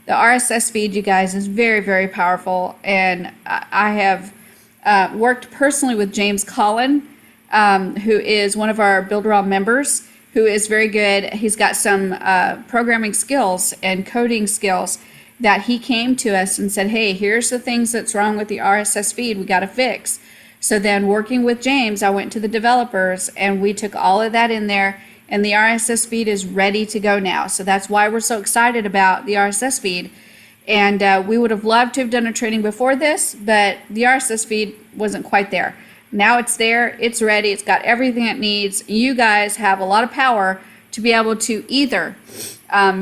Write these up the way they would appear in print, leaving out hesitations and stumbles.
The RSS feed, you guys, is very, very powerful, and I have worked personally with James Collin, who is one of our Builderall members, who is very good. He's got some programming skills and coding skills that he came to us and said, hey, here's the things that's wrong with the RSS feed we got to fix. So then working with James, I went to the developers and we took all of that in there, and the RSS feed is ready to go now. So that's why we're so excited about the RSS feed. And we would have loved to have done a training before this, but the RSS feed wasn't quite there. Now it's there, it's ready, it's got everything it needs. You guys have a lot of power to be able to either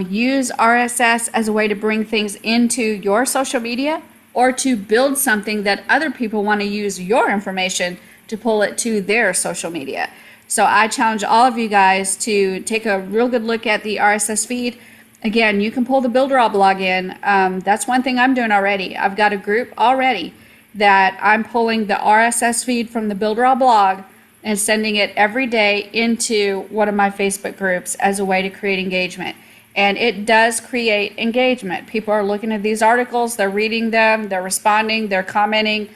use RSS as a way to bring things into your social media, or to build something that other people want to use your information to pull it to their social media. So I challenge all of you guys to take a real good look at the RSS feed. Again, you can pull the Builderall blog in. That's one thing I'm doing already. I've got a group already that I'm pulling the RSS feed from the Builderall blog and sending it every day into one of my Facebook groups as a way to create engagement. And it does create engagement. People are looking at these articles, they're reading them, they're responding, they're commenting.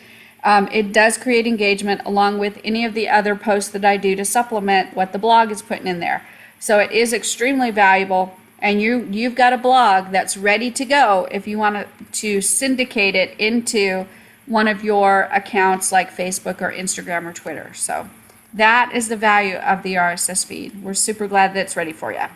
It does create engagement along with any of the other posts that I do to supplement what the blog is putting in there. So it is extremely valuable, and you've got a blog that's ready to go if you want to syndicate it into one of your accounts like Facebook or Instagram or Twitter. So that is the value of the RSS feed. We're super glad that it's ready for you.